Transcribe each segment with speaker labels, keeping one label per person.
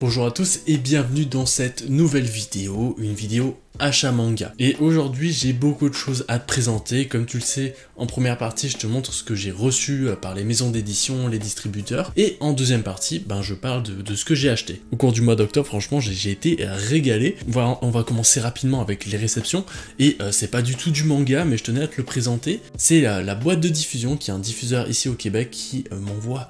Speaker 1: Bonjour à tous et bienvenue dans cette nouvelle vidéo, une vidéo achat manga. Et aujourd'hui j'ai beaucoup de choses à te présenter. Comme tu le sais, en première partie je te montre ce que j'ai reçu par les maisons d'édition, les distributeurs, et en deuxième partie je parle de ce que j'ai acheté. Au cours du mois d'octobre, franchement j'ai été régalé. Voilà, on va commencer rapidement avec les réceptions, et c'est pas du tout du manga mais je tenais à te le présenter. C'est la boîte de diffusion, qui est un diffuseur ici au Québec, qui m'envoie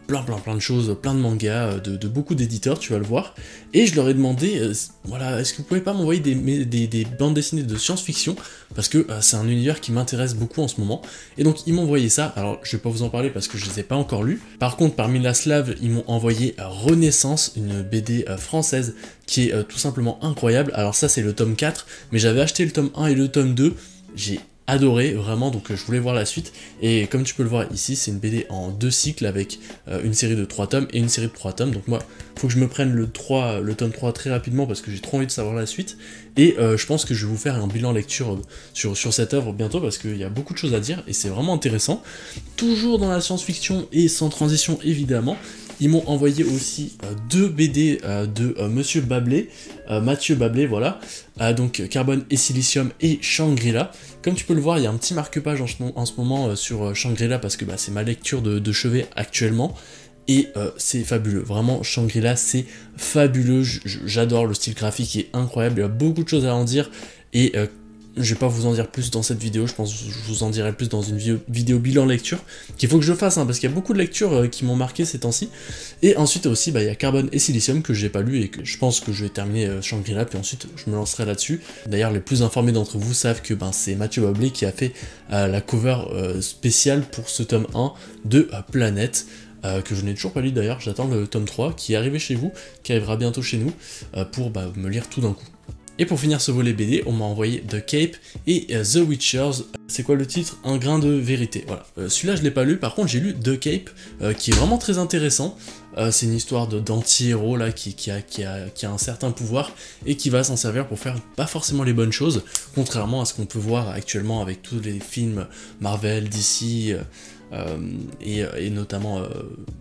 Speaker 1: plein de choses, plein de mangas, de beaucoup d'éditeurs, tu vas le voir. Et je leur ai demandé, voilà, est-ce que vous pouvez pas m'envoyer des bandes dessinées de science-fiction, parce que c'est un univers qui m'intéresse beaucoup en ce moment. Et donc ils m'ont envoyé ça. Alors je vais pas vous en parler parce que je les ai pas encore lus. Par contre, parmi la slave, ils m'ont envoyé Renaissance, une BD française qui est tout simplement incroyable. Alors ça c'est le tome 4, mais j'avais acheté le tome 1 et le tome 2, j'ai adoré vraiment, donc je voulais voir la suite. Et comme tu peux le voir ici, c'est une BD en 2 cycles avec une série de 3 tomes et une série de 3 tomes. Donc moi, faut que je me prenne le tome 3 très rapidement parce que j'ai trop envie de savoir la suite. Et je pense que je vais vous faire un bilan lecture sur cette œuvre bientôt, parce qu'il y a beaucoup de choses à dire et c'est vraiment intéressant. Toujours dans la science-fiction et sans transition évidemment. Ils m'ont envoyé aussi 2 BD de Monsieur Bablé, Mathieu Bablé, voilà, donc Carbone et Silicium et Shangri-La. Comme tu peux le voir, il y a un petit marque-page en ce moment sur Shangri-La, parce que c'est ma lecture de chevet actuellement. Et c'est fabuleux, vraiment Shangri-La c'est fabuleux, j'adore, le style graphique est incroyable, il y a beaucoup de choses à en dire, et je vais pas vous en dire plus dans cette vidéo, je pense que je vous en dirai plus dans une vidéo bilan lecture, qu'il faut que je fasse, parce qu'il y a beaucoup de lectures qui m'ont marqué ces temps-ci. Et ensuite aussi, il y a Carbone et Silicium que j'ai pas lu, et que je pense que je vais terminer Shangri-La, puis ensuite je me lancerai là-dessus. D'ailleurs, les plus informés d'entre vous savent que c'est Mathieu Bablé qui a fait la cover spéciale pour ce tome 1 de Planète, que je n'ai toujours pas lu d'ailleurs. J'attends le tome 3 qui est arrivé chez vous, qui arrivera bientôt chez nous, pour me lire tout d'un coup. Et pour finir ce volet BD, on m'a envoyé The Cape et The Witchers. C'est quoi le titre? Un grain de vérité. Voilà. Celui-là je l'ai pas lu, par contre j'ai lu The Cape, qui est vraiment très intéressant. C'est une histoire d'anti-héros là qui a un certain pouvoir et qui va s'en servir pour faire pas forcément les bonnes choses, contrairement à ce qu'on peut voir actuellement avec tous les films Marvel, DC, et notamment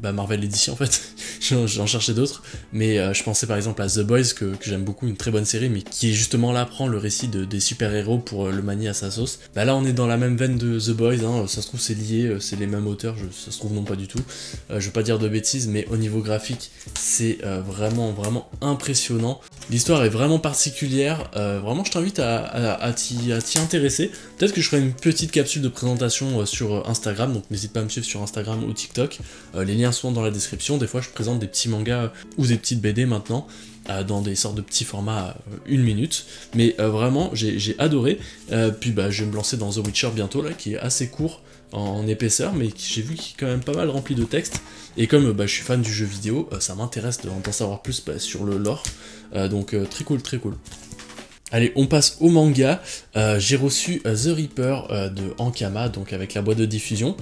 Speaker 1: Marvel et DC en fait. J'en cherchais d'autres, mais je pensais par exemple à The Boys, que j'aime beaucoup, une très bonne série, mais qui justement là prend le récit des super-héros pour le manier à sa sauce. Là on est dans la même veine de The Boys, ça se trouve c'est lié, c'est les mêmes auteurs, ça se trouve non pas du tout, je veux pas dire de bêtises, mais au niveau graphique c'est vraiment impressionnant. L'histoire est vraiment particulière, vraiment je t'invite à t'y intéresser. Peut-être que je ferai une petite capsule de présentation sur Instagram, donc n'hésite pas à me suivre sur Instagram ou TikTok, les liens sont dans la description. Des fois je présente des petits mangas ou des petites BD maintenant, dans des sortes de petits formats 1 minute, mais vraiment j'ai adoré. Puis je vais me lancer dans The Witcher bientôt là, qui est assez court en épaisseur, mais j'ai vu qu'il est quand même pas mal rempli de texte, et comme je suis fan du jeu vidéo, ça m'intéresse d'en savoir plus sur le lore, donc très cool, très cool. Allez, on passe au manga. J'ai reçu The Reaper de Ankama, donc avec la boîte de diffusion.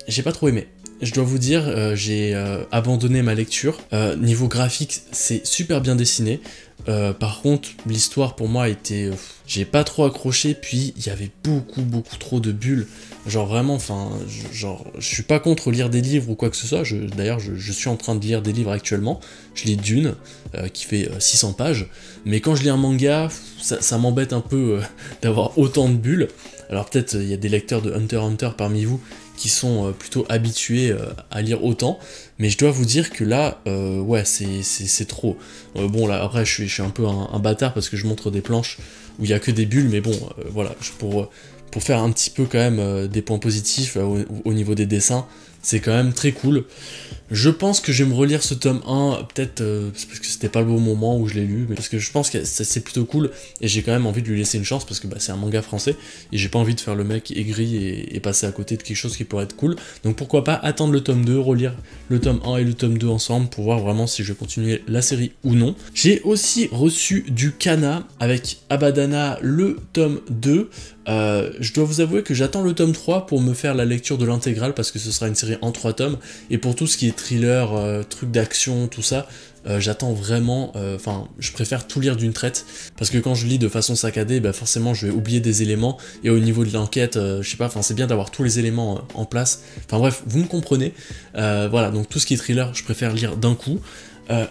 Speaker 1: J'ai pas trop aimé. Je dois vous dire, j'ai abandonné ma lecture. Niveau graphique, c'est super bien dessiné. Par contre, l'histoire pour moi était... j'ai pas trop accroché, puis il y avait beaucoup trop de bulles. Genre vraiment, je suis pas contre lire des livres ou quoi que ce soit. D'ailleurs, je suis en train de lire des livres actuellement. Je lis Dune, qui fait 600 pages. Mais quand je lis un manga, ça m'embête un peu d'avoir autant de bulles. Alors peut-être il y a des lecteurs de Hunter x Hunter parmi vous qui sont plutôt habitués à lire autant, mais je dois vous dire que là, ouais, c'est trop. Bon, là, après, je suis un peu un bâtard parce que je montre des planches où il n'y a que des bulles, mais bon, voilà, pour faire un petit peu quand même des points positifs au niveau des dessins, c'est quand même très cool. Je pense que je vais me relire ce tome 1, peut-être parce que c'était pas le bon moment où je l'ai lu, mais parce que je pense que c'est plutôt cool, et j'ai quand même envie de lui laisser une chance, parce que c'est un manga français, et j'ai pas envie de faire le mec aigri et passer à côté de quelque chose qui pourrait être cool. Donc pourquoi pas attendre le tome 2, relire le tome 1 et le tome 2 ensemble, pour voir vraiment si je vais continuer la série ou non. J'ai aussi reçu du Kana avec Abadana, le tome 2. Je dois vous avouer que j'attends le tome 3 pour me faire la lecture de l'intégrale, parce que ce sera une série en 3 tomes, et pour tout ce qui est thriller, trucs d'action, tout ça, j'attends vraiment, je préfère tout lire d'une traite, parce que quand je lis de façon saccadée, forcément je vais oublier des éléments, et au niveau de l'enquête, je sais pas, c'est bien d'avoir tous les éléments en place, enfin bref, vous me comprenez. Voilà, donc tout ce qui est thriller, je préfère lire d'un coup.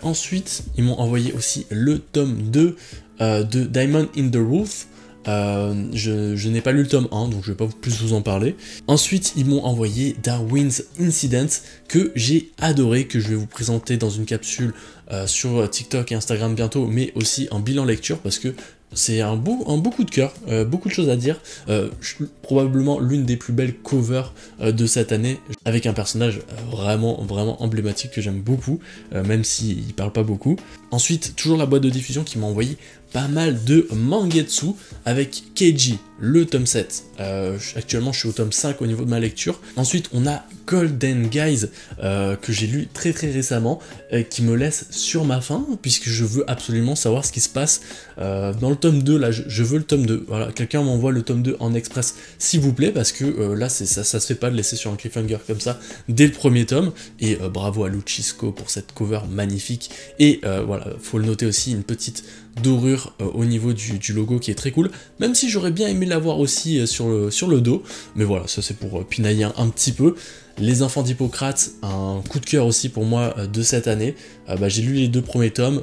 Speaker 1: Ensuite, ils m'ont envoyé aussi le tome 2 de Diamond in the Rough. Je n'ai pas lu le tome 1, donc je vais pas plus vous en parler. Ensuite, ils m'ont envoyé Darwin's Incident, que j'ai adoré, que je vais vous présenter dans une capsule sur TikTok et Instagram bientôt, mais aussi en bilan lecture, parce que c'est un beau coup de cœur, beaucoup de choses à dire, probablement l'une des plus belles covers de cette année, avec un personnage vraiment emblématique que j'aime beaucoup, même s'il parle pas beaucoup. Ensuite, toujours la boîte de diffusion qui m'a envoyé pas mal de Mangetsu avec Keiji, le tome 7. Actuellement, je suis au tome 5 au niveau de ma lecture. Ensuite, on a Golden Guys, que j'ai lu très récemment, qui me laisse sur ma faim, puisque je veux absolument savoir ce qui se passe dans le tome 2. Là, je veux le tome 2. Voilà, quelqu'un m'envoie le tome 2 en express, s'il vous plaît, parce que là, ça se fait pas de laisser sur un cliffhanger comme ça dès le premier tome. Et bravo à Luchisco pour cette cover magnifique. Et voilà, faut le noter aussi, une petite dorure au niveau du logo qui est très cool, même si j'aurais bien aimé l'avoir aussi sur le dos, mais voilà, ça c'est pour pinailler un petit peu. Les Enfants d'Hippocrate, un coup de cœur aussi pour moi de cette année. J'ai lu les 2 premiers tomes,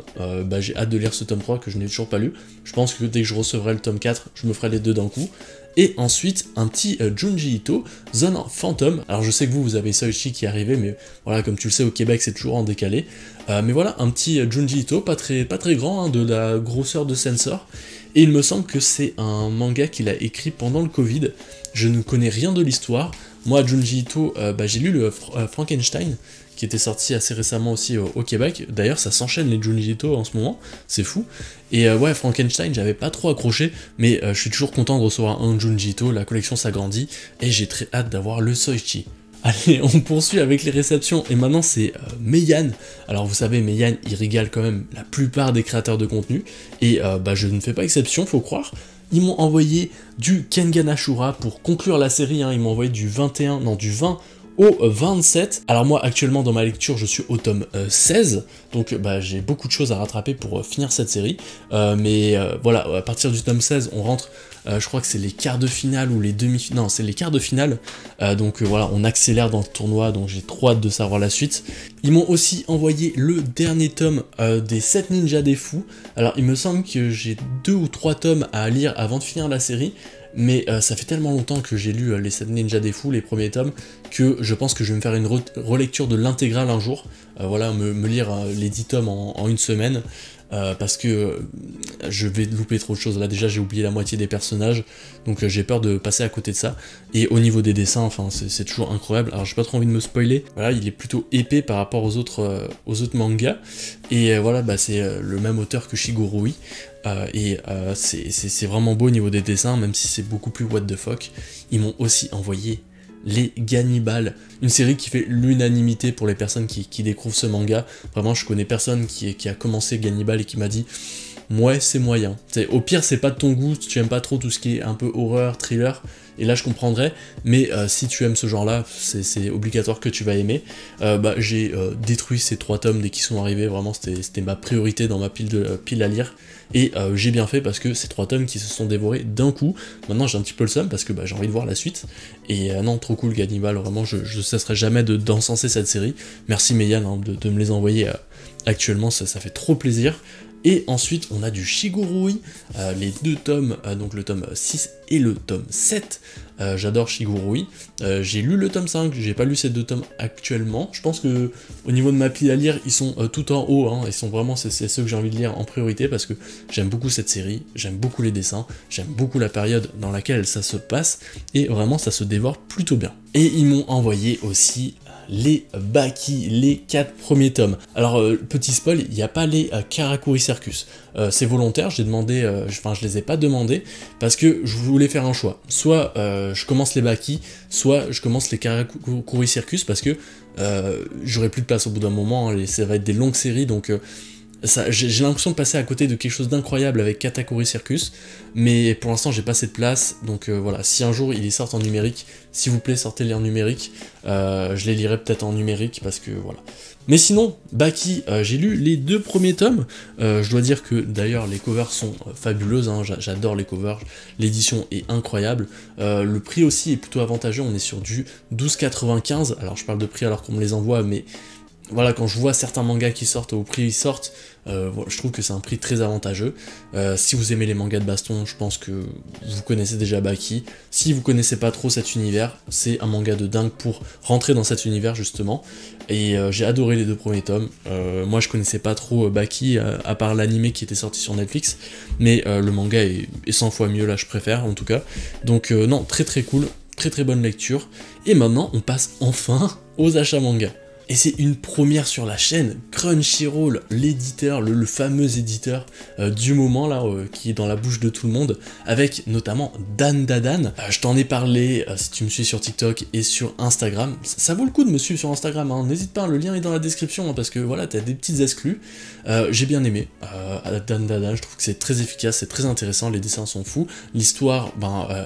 Speaker 1: j'ai hâte de lire ce tome 3 que je n'ai toujours pas lu. Je pense que dès que je recevrai le tome 4, je me ferai les 2 d'un coup. Et ensuite, un petit Junji Ito, Zone Phantom. Alors je sais que vous avez Soichi qui est arrivé, mais voilà, comme tu le sais, au Québec, c'est toujours en décalé. Mais voilà, un petit Junji Ito, pas très grand, hein, de la grosseur de Sensor. Et il me semble que c'est un manga qu'il a écrit pendant le Covid. Je ne connais rien de l'histoire. Moi, Junji Ito, j'ai lu le Frankenstein, qui était sorti assez récemment aussi au Québec. D'ailleurs, ça s'enchaîne les Junji Ito en ce moment, c'est fou. Et ouais, Frankenstein, j'avais pas trop accroché, mais je suis toujours content de recevoir un Junji Ito, la collection s'agrandit, et j'ai très hâte d'avoir le Soichi. Allez, on poursuit avec les réceptions, et maintenant c'est Meian. Alors vous savez, Meian, il régale quand même la plupart des créateurs de contenu, et je ne fais pas exception, faut croire. Ils m'ont envoyé du Kengan Ashura pour conclure la série, hein. Ils m'ont envoyé du 20 au 27. Alors moi actuellement dans ma lecture je suis au tome 16, donc j'ai beaucoup de choses à rattraper pour finir cette série, mais voilà, à partir du tome 16 on rentre, je crois que c'est les quarts de finale ou les demi-finales, non c'est les quarts de finale, donc voilà, on accélère dans le tournoi, donc j'ai trop hâte de savoir la suite. Ils m'ont aussi envoyé le dernier tome des 7 ninjas des fous. Alors il me semble que j'ai 2 ou 3 tomes à lire avant de finir la série, mais ça fait tellement longtemps que j'ai lu les 7 ninjas des fous, les premiers tomes, que je pense que je vais me faire une relecture de l'intégrale un jour, voilà, me lire les 10 tomes en une semaine, parce que je vais louper trop de choses. Là déjà j'ai oublié la moitié des personnages, donc j'ai peur de passer à côté de ça. Et au niveau des dessins, enfin c'est toujours incroyable. Alors j'ai pas trop envie de me spoiler, voilà, il est plutôt épais par rapport aux autres mangas, et voilà, c'est le même auteur que Shigurui, c'est vraiment beau au niveau des dessins, même si c'est beaucoup plus what the fuck. Ils m'ont aussi envoyé les Gannibal, une série qui fait l'unanimité pour les personnes qui découvrent ce manga. Vraiment, je connais personne qui a commencé Gannibal et qui m'a dit ouais, c'est moyen. Au pire, c'est pas de ton goût, tu aimes pas trop tout ce qui est un peu horreur, thriller, et là je comprendrais, mais si tu aimes ce genre-là, c'est obligatoire que tu vas aimer. J'ai détruit ces 3 tomes dès qu'ils sont arrivés, vraiment c'était ma priorité dans ma pile à lire, et j'ai bien fait parce que ces 3 tomes qui se sont dévorés d'un coup. Maintenant j'ai un petit peu le seum parce que j'ai envie de voir la suite, et non, trop cool Gannibal, vraiment je cesserai jamais d'encenser cette série. Merci Meian hein, de me les envoyer actuellement, ça fait trop plaisir. Et ensuite on a du Shigurui, les 2 tomes, donc le tome 6 et le tome 7, j'adore Shigurui, j'ai lu le tome 5, j'ai pas lu ces 2 tomes actuellement, je pense que au niveau de ma pile à lire, ils sont tout en haut, hein, ils sont vraiment, c'est ceux que j'ai envie de lire en priorité, parce que j'aime beaucoup cette série, j'aime beaucoup les dessins, j'aime beaucoup la période dans laquelle ça se passe, et vraiment ça se dévore plutôt bien. Et ils m'ont envoyé aussi les Baki, les 4 premiers tomes. Alors, petit spoil, il n'y a pas les Karakuri Circus. C'est volontaire, j'ai demandé, je les ai pas demandés, parce que je voulais faire un choix. Soit je commence les Baki, soit je commence les Karakuri Circus, parce que j'aurai plus de place au bout d'un moment, hein, ça va être des longues séries, donc j'ai l'impression de passer à côté de quelque chose d'incroyable avec Katakuri Circus, mais pour l'instant j'ai pas assez de place, donc voilà, si un jour ils sortent en numérique, s'il vous plaît sortez-les en numérique, je les lirai peut-être en numérique, parce que voilà. Mais sinon, Baki, j'ai lu les 2 premiers tomes, je dois dire que d'ailleurs les covers sont fabuleuses, hein, j'adore les covers, l'édition est incroyable, le prix aussi est plutôt avantageux, on est sur du 12,95, alors je parle de prix alors qu'on me les envoie, mais voilà, quand je vois certains mangas qui sortent au prix où ils sortent, je trouve que c'est un prix très avantageux. Si vous aimez les mangas de baston, je pense que vous connaissez déjà Baki. Si vous connaissez pas trop cet univers, c'est un manga de dingue pour rentrer dans cet univers justement. Et j'ai adoré les 2 premiers tomes. Moi je connaissais pas trop Baki, à part l'anime qui était sorti sur Netflix, mais le manga est 100 fois mieux, là je préfère en tout cas. Donc non, très très cool, très très bonne lecture. Et maintenant on passe enfin aux achats manga. Et c'est une première sur la chaîne, Crunchyroll, l'éditeur, le fameux éditeur du moment là, qui est dans la bouche de tout le monde, avec notamment Dan Dadan. Je t'en ai parlé si tu me suis sur TikTok et sur Instagram. Ça vaut le coup de me suivre sur Instagram, hein. N'hésite pas, le lien est dans la description, hein, parce que voilà, t'as des petites exclus. J'ai bien aimé Dan Dadan, je trouve que c'est très efficace, c'est très intéressant, les dessins sont fous. L'histoire,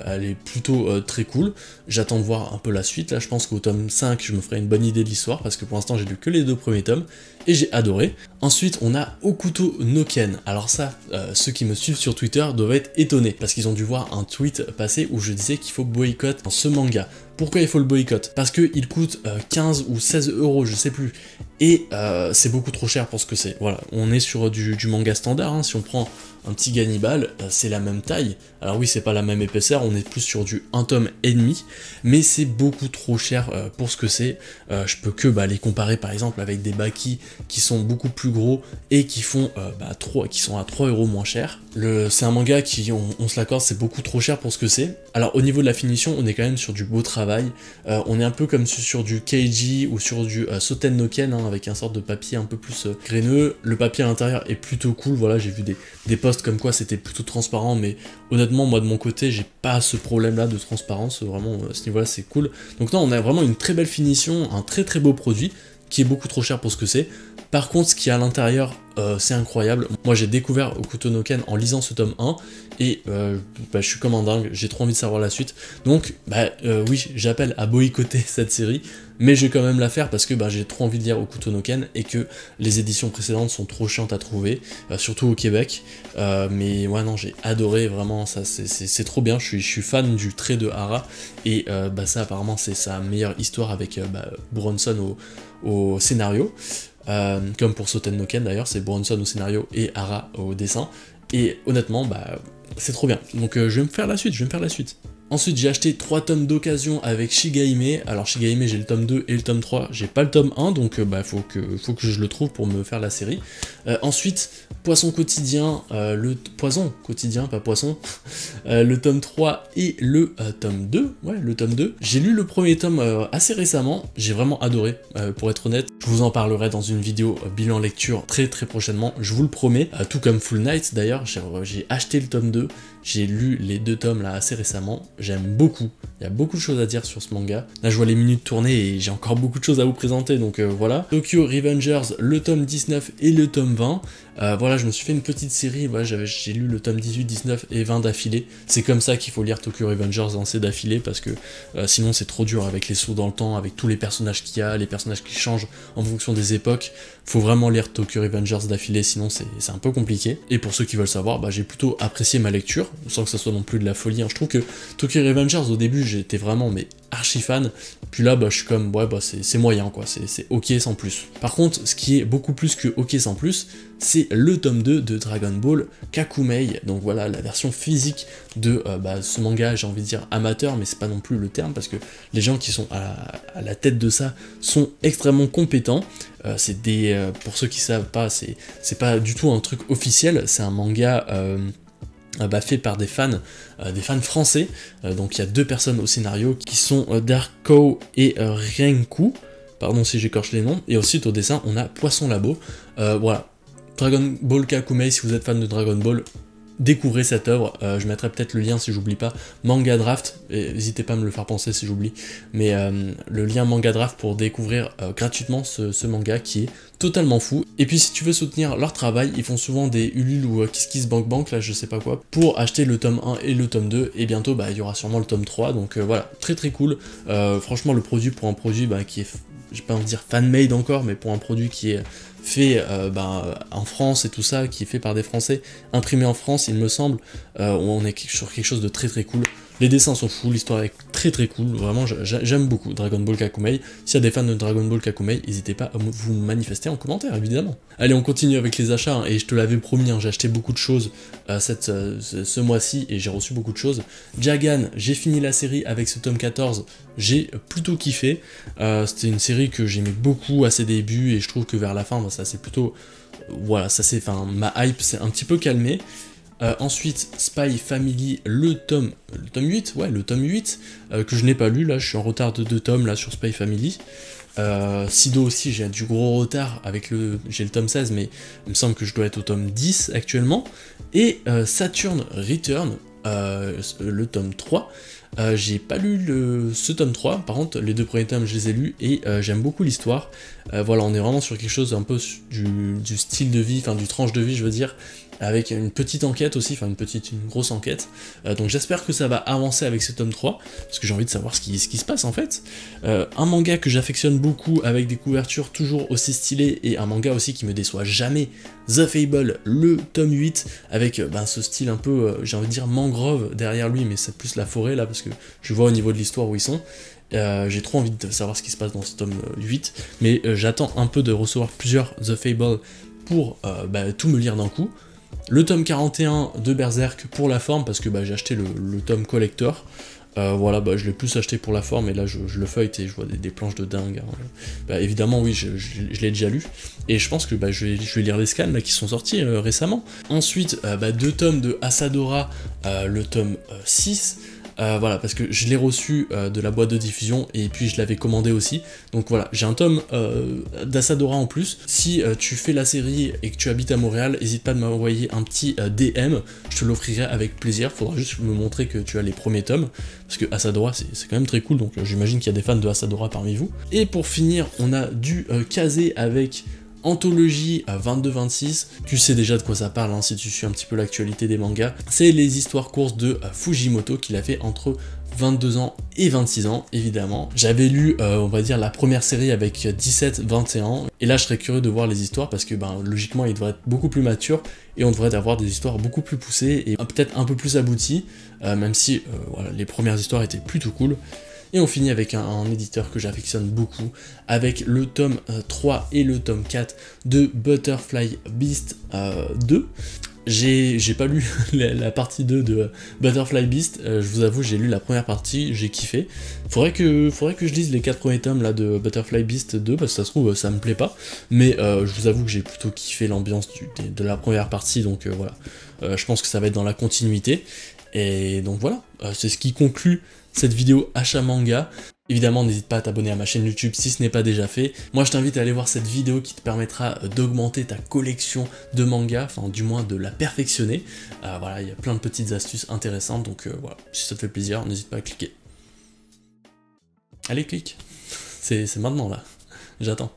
Speaker 1: elle est plutôt très cool. J'attends de voir un peu la suite, là je pense qu'au tome 5, je me ferai une bonne idée de l'histoire, parce que pour l'instant j'ai lu que les 2 premiers tomes et j'ai adoré. Ensuite on a Hokuto no Ken. Alors ça, ceux qui me suivent sur Twitter doivent être étonnés parce qu'ils ont dû voir un tweet passer où je disais qu'il faut boycotter ce manga. Pourquoi il faut le boycott? Parce qu'il coûte 15 ou 16 euros, je sais plus, et c'est beaucoup trop cher pour ce que c'est. Voilà, on est sur du manga standard, hein. Si on prend un petit Gannibal, c'est la même taille. Alors oui, c'est pas la même épaisseur, on est plus sur du 1 tome et demi, mais c'est beaucoup trop cher pour ce que c'est. Je peux que les comparer par exemple avec des Baki qui sont beaucoup plus gros et qui font qui sont à 3 euros moins cher. C'est un manga qui, on se l'accorde, c'est beaucoup trop cher pour ce que c'est. Alors au niveau de la finition, on est quand même sur du beau travail. On est un peu comme sur du Keiji ou sur du Soten no Ken, hein, avec un sorte de papier un peu plus graineux. Le papier à l'intérieur est plutôt cool, voilà, j'ai vu des posts comme quoi c'était plutôt transparent, mais honnêtement, moi de mon côté, j'ai pas ce problème-là de transparence, vraiment, à ce niveau-là, c'est cool. Donc non, on a vraiment une très belle finition, un très très beau produit, qui est beaucoup trop cher pour ce que c'est. Par contre, ce qu'il y a à l'intérieur, c'est incroyable. Moi, j'ai découvert Hokuto no Ken en lisant ce tome 1, et je suis comme un dingue, j'ai trop envie de savoir la suite. Donc, oui, j'appelle à boycotter cette série, mais je vais quand même la faire parce que j'ai trop envie de lire Hokuto no Ken, et que les éditions précédentes sont trop chiantes à trouver, surtout au Québec. Mais ouais, non, j'ai adoré, vraiment, ça c'est trop bien. Je suis fan du trait de Hara, et ça, apparemment, c'est sa meilleure histoire avec Bronson au scénario. Comme pour Soten no Ken d'ailleurs, c'est Bronson au scénario et Hara au dessin, et honnêtement c'est trop bien, donc je vais me faire la suite, Ensuite, j'ai acheté 3 tomes d'occasion avec Shigahime. Alors Shigahime, j'ai le tome 2 et le tome 3, j'ai pas le tome 1, donc faut que je le trouve pour me faire la série. Ensuite, Poisson quotidien, Poison quotidien, pas Poisson, le tome 3 et le tome 2, ouais, le tome 2. J'ai lu le premier tome assez récemment, j'ai vraiment adoré, pour être honnête. Je vous en parlerai dans une vidéo bilan lecture très très prochainement, je vous le promets, tout comme Full Night d'ailleurs, j'ai acheté le tome 2, j'ai lu les 2 tomes là assez récemment, j'aime beaucoup, il y a beaucoup de choses à dire sur ce manga. Là je vois les minutes tourner et j'ai encore beaucoup de choses à vous présenter, donc voilà. Tokyo Revengers, le tome 19 et le tome 20, voilà, je me suis fait une petite série, voilà, j'ai lu le tome 18, 19 et 20 d'affilée. C'est comme ça qu'il faut lire Tokyo Revengers, c'est d'affilée, parce que sinon c'est trop dur avec les sauts dans le temps, avec tous les personnages qu'il y a, les personnages qui changent en fonction des époques. Faut vraiment lire Tokyo Revengers d'affilée, sinon c'est un peu compliqué. Et pour ceux qui veulent savoir, j'ai plutôt apprécié ma lecture, sans que ça soit non plus de la folie, hein. Je trouve que Tokyo Revengers, au début, j'étais vraiment archi fan, puis là, je suis comme, ouais, c'est moyen, quoi, c'est ok sans plus. Par contre, ce qui est beaucoup plus que ok sans plus, c'est le tome 2 de Dragon Ball Kakumei, donc voilà, la version physique de ce manga, j'ai envie de dire amateur, mais c'est pas non plus le terme, parce que les gens qui sont à la tête de ça sont extrêmement compétents. C'est pour ceux qui savent pas, c'est pas du tout un truc officiel, c'est un manga fait par des fans français, donc il y a 2 personnes au scénario qui sont Darko et Renku, pardon si j'écorche les noms, et ensuite au dessin on a Poisson Labo. Voilà, Dragon Ball Kakumei, si vous êtes fan de Dragon Ball, découvrez cette œuvre, je mettrai peut-être le lien si j'oublie pas, Manga Draft, n'hésitez pas à me le faire penser si j'oublie, mais le lien Manga Draft pour découvrir gratuitement ce manga qui est totalement fou. Et puis si tu veux soutenir leur travail, ils font souvent des Ulule ou KissKissBankBank, là je sais pas quoi, pour acheter le tome 1 et le tome 2, et bientôt il y aura sûrement le tome 3, donc voilà, très très cool. Franchement le produit, pour un produit qui est, j'ai pas envie de dire fan-made encore, mais pour un produit qui est fait en France et tout ça, qui est fait par des Français, imprimé en France, il me semble, on est sur quelque chose de très très cool. Les dessins sont fous, l'histoire est très très cool, vraiment j'aime beaucoup Dragon Ball Kakumei. S'il y a des fans de Dragon Ball Kakumei, n'hésitez pas à vous manifester en commentaire, évidemment. Allez, on continue avec les achats, hein, et je te l'avais promis, hein, j'ai acheté beaucoup de choses ce mois-ci, et j'ai reçu beaucoup de choses. Jagan, j'ai fini la série avec ce tome 14, j'ai plutôt kiffé. C'était une série que j'aimais beaucoup à ses débuts, et je trouve que vers la fin, bah, ça c'est plutôt... Voilà, ça c'est... Enfin, ma hype s'est un petit peu calmée. Ensuite, Spy Family, le tome 8, ouais, le tome 8, que je n'ai pas lu, là, je suis en retard de 2 tomes, là, sur Spy Family. Sido aussi, j'ai du gros retard, avec j'ai le tome 16, mais il me semble que je dois être au tome 10 actuellement. Et Saturn Return, le tome 3, j'ai pas lu ce tome 3, par contre les 2 premiers tomes je les ai lus et j'aime beaucoup l'histoire. Voilà, on est vraiment sur quelque chose un peu du style de vie, enfin du tranche de vie je veux dire, avec une petite enquête aussi, enfin une grosse enquête. Donc j'espère que ça va avancer avec ce tome 3, parce que j'ai envie de savoir ce qui se passe en fait. Un manga que j'affectionne beaucoup, avec des couvertures toujours aussi stylées, et un manga aussi qui me déçoit jamais, The Fable, le tome 8, avec ce style un peu, j'ai envie de dire mangrove derrière lui, mais c'est plus la forêt là, parce que je vois au niveau de l'histoire où ils sont. J'ai trop envie de savoir ce qui se passe dans ce tome 8, mais j'attends un peu de recevoir plusieurs The Fable pour tout me lire d'un coup. Le tome 41 de Berserk pour la forme, parce que j'ai acheté le tome collector. Voilà, je l'ai plus acheté pour la forme, et là je le feuillete et je vois des planches de dingue. Hein. Évidemment, oui, je l'ai déjà lu, et je pense que je vais lire les scans là, qui sont sortis récemment. Ensuite, 2 tomes de Asadora, le tome 6. Voilà, parce que je l'ai reçu de la boîte de diffusion, et puis je l'avais commandé aussi. Donc voilà, j'ai un tome d'Asadora en plus. Si tu fais la série et que tu habites à Montréal, n'hésite pas à m'envoyer un petit DM, je te l'offrirai avec plaisir. Faudra juste me montrer que tu as les premiers tomes, parce que Asadora c'est quand même très cool, donc j'imagine qu'il y a des fans de Asadora parmi vous. Et pour finir, on a du Kazé avec Anthologie 22-26, tu sais déjà de quoi ça parle hein, si tu suis un petit peu l'actualité des mangas. C'est les histoires courtes de Fujimoto qu'il a fait entre 22 ans et 26 ans, évidemment. J'avais lu, on va dire, la première série avec 17-21, et là je serais curieux de voir les histoires, parce que logiquement il devrait être beaucoup plus mature, et on devrait avoir des histoires beaucoup plus poussées, et peut-être un peu plus abouties, même si voilà, les premières histoires étaient plutôt cool. Et on finit avec un éditeur que j'affectionne beaucoup, avec le tome 3 et le tome 4 de Butterfly Beast 2. J'ai pas lu la partie 2 de Butterfly Beast, je vous avoue, j'ai lu la première partie, j'ai kiffé. Faudrait que je lise les 4 premiers tomes là de Butterfly Beast 2, parce que ça se trouve ça me plaît pas, mais je vous avoue que j'ai plutôt kiffé l'ambiance de la première partie, donc voilà. Je pense que ça va être dans la continuité, et donc voilà, c'est ce qui conclut cette vidéo achat manga. Évidemment, n'hésite pas à t'abonner à ma chaîne YouTube si ce n'est pas déjà fait. Moi, je t'invite à aller voir cette vidéo qui te permettra d'augmenter ta collection de mangas, enfin du moins de la perfectionner. Voilà, il y a plein de petites astuces intéressantes, donc voilà, si ça te fait plaisir, n'hésite pas à cliquer. Allez, clique. C'est maintenant là, j'attends.